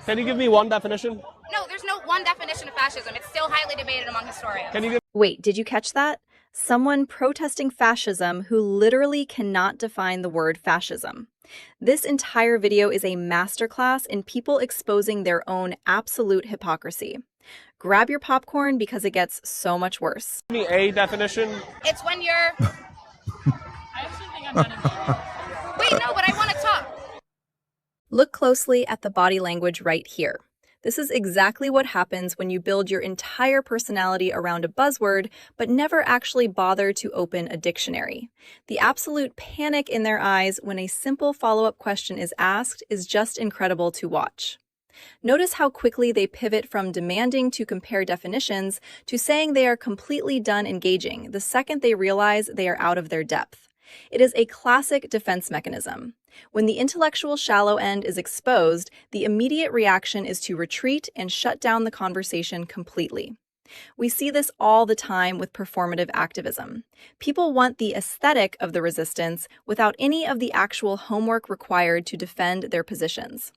Can you give me one definition? No, there's no one definition of fascism. It's still highly debated among historians. Can you give Wait, did you catch that? Someone protesting fascism who literally cannot define the word fascism. This entire video is a masterclass in people exposing their own absolute hypocrisy. Grab your popcorn because it gets so much worse. me a definition? It's when you're. I actually think I'm done. Wait, no, but I want to talk. Look closely at the body language right here. This is exactly what happens when you build your entire personality around a buzzword, but never actually bother to open a dictionary. The absolute panic in their eyes when a simple follow-up question is asked is just incredible to watch. Notice how quickly they pivot from demanding to compare definitions to saying they are completely done engaging the second they realize they are out of their depth. It is a classic defense mechanism. When the intellectual shallow end is exposed, the immediate reaction is to retreat and shut down the conversation completely. We see this all the time with performative activism. People want the aesthetic of the resistance without any of the actual homework required to defend their positions.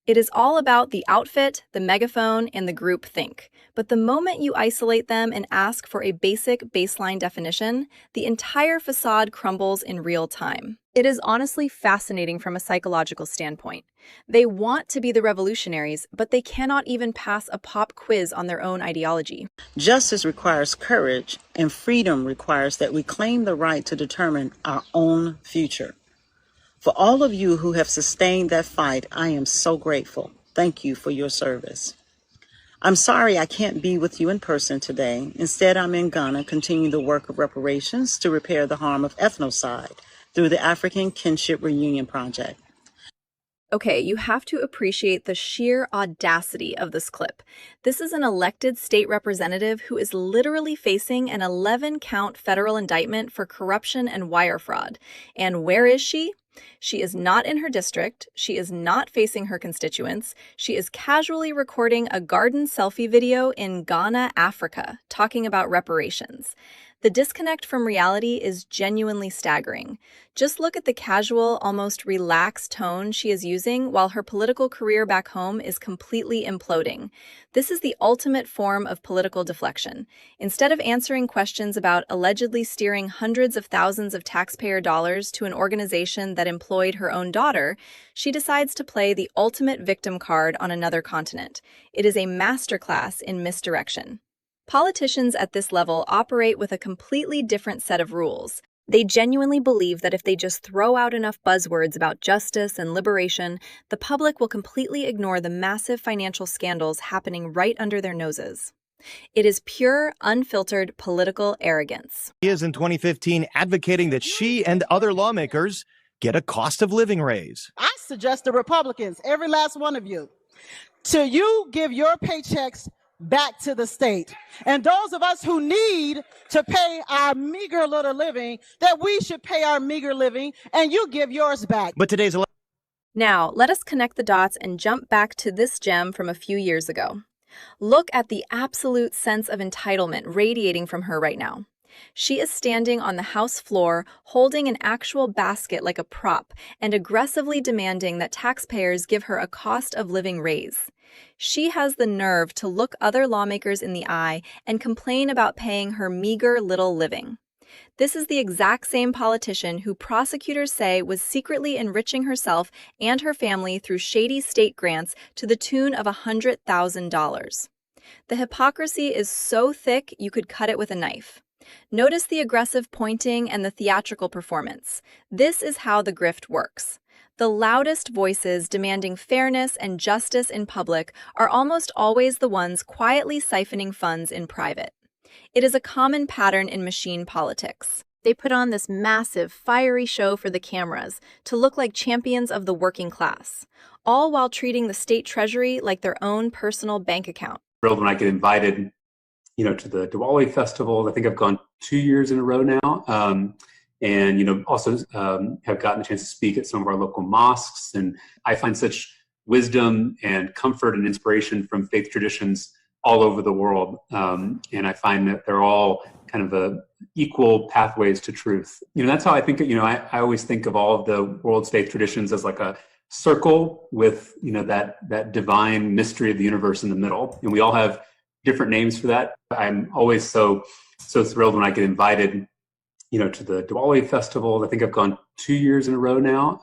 It is all about the outfit, the megaphone, and the group think. But the moment you isolate them and ask for a basic baseline definition, the entire facade crumbles in real time. It is honestly fascinating from a psychological standpoint. They want to be the revolutionaries, but they cannot even pass a pop quiz on their own ideology. Justice requires courage, and freedom requires that we claim the right to determine our own future. For all of you who have sustained that fight, I am so grateful. Thank you for your service. I'm sorry I can't be with you in person today. Instead, I'm in Ghana continuing the work of reparations to repair the harm of ethnocide through the African Kinship Reunion Project. Okay, you have to appreciate the sheer audacity of this clip. This is an elected state representative who is literally facing an 11-count federal indictment for corruption and wire fraud. And where is she? She is not in her district. She is not facing her constituents. She is casually recording a garden selfie video in Ghana, Africa, talking about reparations. The disconnect from reality is genuinely staggering. Just look at the casual, almost relaxed tone she is using while her political career back home is completely imploding. This is the ultimate form of political deflection. Instead of answering questions about allegedly steering hundreds of thousands of taxpayer dollars to an organization that employed her own daughter, she decides to play the ultimate victim card on another continent. It is a masterclass in misdirection. Politicians at this level operate with a completely different set of rules. They genuinely believe that if they just throw out enough buzzwords about justice and liberation, the public will completely ignore the massive financial scandals happening right under their noses. It is pure, unfiltered political arrogance. He is in 2015 advocating that she and other lawmakers get a cost of living raise. I suggest the Republicans, every last one of you, to you give your paychecks back to the state. And those of us who need to pay our meager little living, that we should pay our meager living, and you give yours back. But today's election. Now, let us connect the dots and jump back to this gem from a few years ago. Look at the absolute sense of entitlement radiating from her right now. She is standing on the House floor, holding an actual basket like a prop, and aggressively demanding that taxpayers give her a cost of living raise. She has the nerve to look other lawmakers in the eye and complain about paying her meager little living. This is the exact same politician who prosecutors say was secretly enriching herself and her family through shady state grants to the tune of $100,000. The hypocrisy is so thick you could cut it with a knife. Notice the aggressive pointing and the theatrical performance. This is how the grift works. The loudest voices demanding fairness and justice in public are almost always the ones quietly siphoning funds in private. It is a common pattern in machine politics. They put on this massive, fiery show for the cameras to look like champions of the working class, all while treating the state treasury like their own personal bank account. Thrilled when I get invited, to the Diwali festival. I think I've gone 2 years in a row now. And, also have gotten a chance to speak at some of our local mosques. And I find such wisdom and comfort and inspiration from faith traditions all over the world. And I find that they're all kind of equal pathways to truth. That's how I think, I always think of all of the world's faith traditions as like a circle with, that divine mystery of the universe in the middle. And we all have different names for that. I'm always so thrilled when I get invited, to the Diwali festival. I think I've gone 2 years in a row now.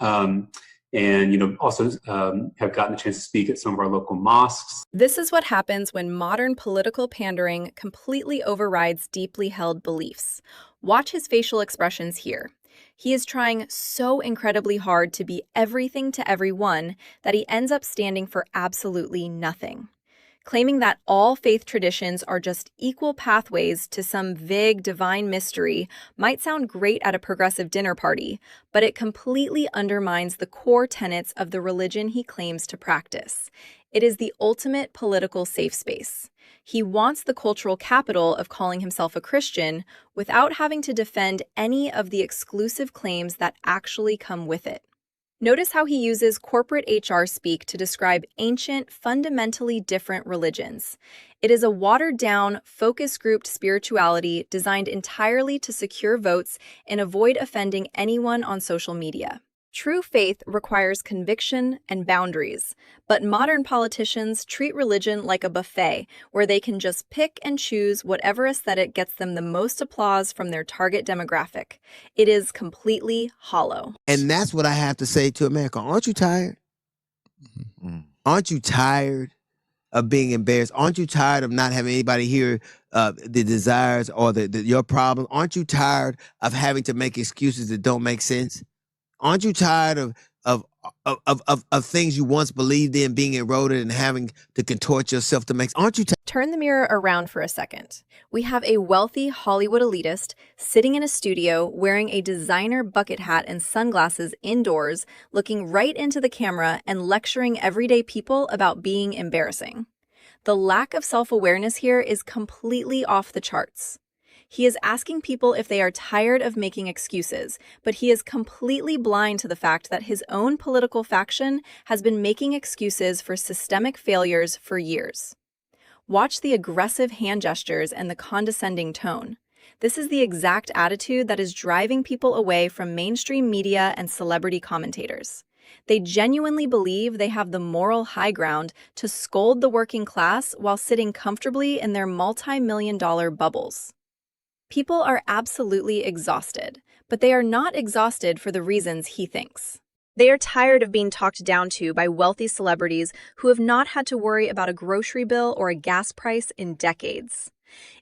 And, also have gotten the chance to speak at some of our local mosques. This is what happens when modern political pandering completely overrides deeply held beliefs. Watch his facial expressions here. He is trying so incredibly hard to be everything to everyone that he ends up standing for absolutely nothing. Claiming that all faith traditions are just equal pathways to some vague divine mystery might sound great at a progressive dinner party, but it completely undermines the core tenets of the religion he claims to practice. It is the ultimate political safe space. He wants the cultural capital of calling himself a Christian without having to defend any of the exclusive claims that actually come with it. Notice how he uses corporate HR speak to describe ancient, fundamentally different religions. It is a watered-down, focus-grouped spirituality designed entirely to secure votes and avoid offending anyone on social media. True faith requires conviction and boundaries, but modern politicians treat religion like a buffet where they can just pick and choose whatever aesthetic gets them the most applause from their target demographic. It is completely hollow. And that's what I have to say to America. Aren't you tired? Aren't you tired of being embarrassed? Aren't you tired of not having anybody hear the desires or your problem? Aren't you tired of having to make excuses that don't make sense? Aren't you tired of things you once believed in being eroded and having to contort yourself to make? Aren't you tired? Turn the mirror around for a second. We have a wealthy Hollywood elitist sitting in a studio wearing a designer bucket hat and sunglasses indoors, looking right into the camera and lecturing everyday people about being embarrassing. The lack of self-awareness here is completely off the charts. He is asking people if they are tired of making excuses, but he is completely blind to the fact that his own political faction has been making excuses for systemic failures for years. Watch the aggressive hand gestures and the condescending tone. This is the exact attitude that is driving people away from mainstream media and celebrity commentators. They genuinely believe they have the moral high ground to scold the working class while sitting comfortably in their multi-million-dollar bubbles. People are absolutely exhausted, but they are not exhausted for the reasons he thinks. They are tired of being talked down to by wealthy celebrities who have not had to worry about a grocery bill or a gas price in decades.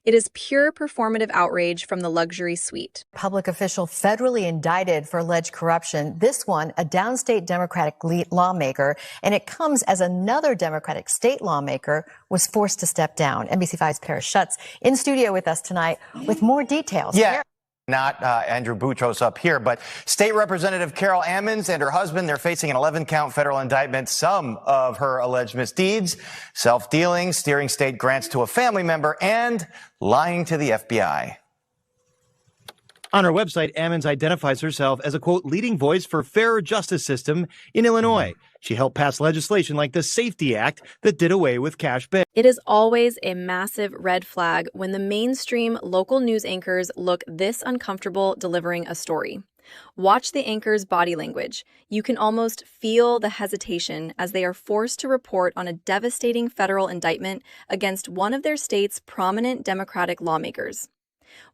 It is pure performative outrage from the luxury suite. Public official federally indicted for alleged corruption. This one, a downstate Democratic lawmaker, and it comes as another Democratic state lawmaker was forced to step down. NBC5's Paris Schutz in studio with us tonight with more details. Yeah. Not Andrew Boutros up here, but State Representative Carol Ammons and her husband, they're facing an 11-count federal indictment. Some of her alleged misdeeds, self-dealing, steering state grants to a family member, and lying to the FBI. On her website, Ammons identifies herself as a, quote, leading voice for fairer justice system in Illinois. She helped pass legislation like the Safety Act that did away with cash bail. It is always a massive red flag when the mainstream local news anchors look this uncomfortable delivering a story. Watch the anchor's body language. You can almost feel the hesitation as they are forced to report on a devastating federal indictment against one of their state's prominent Democratic lawmakers.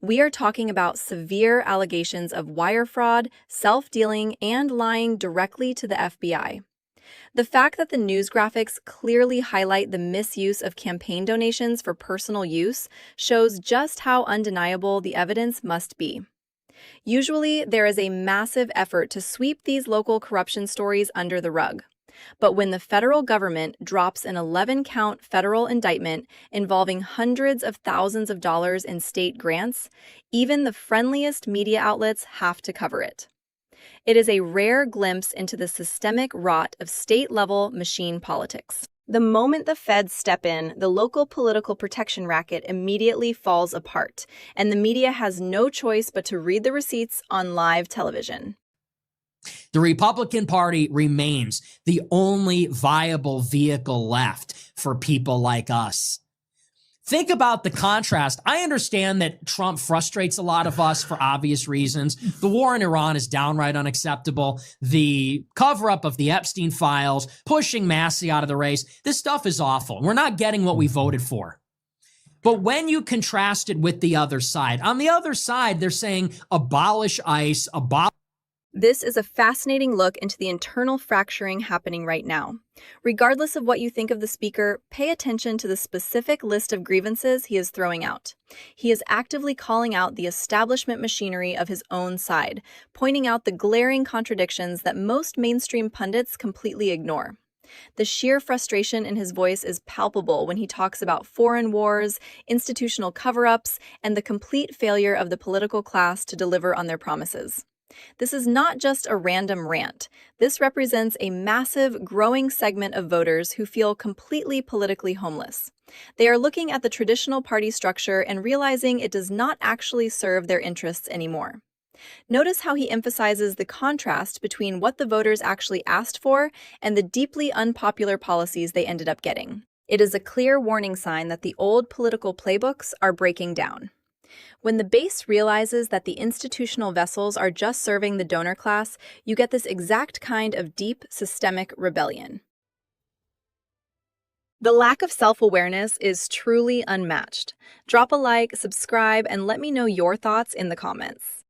We are talking about severe allegations of wire fraud, self-dealing, and lying directly to the FBI. The fact that the news graphics clearly highlight the misuse of campaign donations for personal use shows just how undeniable the evidence must be. Usually, there is a massive effort to sweep these local corruption stories under the rug. But when the federal government drops an 11-count federal indictment involving hundreds of thousands of dollars in state grants, even the friendliest media outlets have to cover it. It is a rare glimpse into the systemic rot of state-level machine politics. The moment the feds step in, the local political protection racket immediately falls apart, and the media has no choice but to read the receipts on live television. The Republican Party remains the only viable vehicle left for people like us. Think about the contrast. I understand that Trump frustrates a lot of us for obvious reasons. The war in Iran is downright unacceptable. The cover-up of the Epstein files, pushing Massey out of the race, this stuff is awful. We're not getting what we voted for. But when you contrast it with the other side, on the other side, they're saying abolish ICE, This is a fascinating look into the internal fracturing happening right now. Regardless of what you think of the speaker, pay attention to the specific list of grievances he is throwing out. He is actively calling out the establishment machinery of his own side, pointing out the glaring contradictions that most mainstream pundits completely ignore. The sheer frustration in his voice is palpable when he talks about foreign wars, institutional cover-ups, and the complete failure of the political class to deliver on their promises. This is not just a random rant. This represents a massive, growing segment of voters who feel completely politically homeless. They are looking at the traditional party structure and realizing it does not actually serve their interests anymore. Notice how he emphasizes the contrast between what the voters actually asked for and the deeply unpopular policies they ended up getting. It is a clear warning sign that the old political playbooks are breaking down. When the base realizes that the institutional vessels are just serving the donor class, you get this exact kind of deep, systemic rebellion. The lack of self-awareness is truly unmatched. Drop a like, subscribe, and let me know your thoughts in the comments.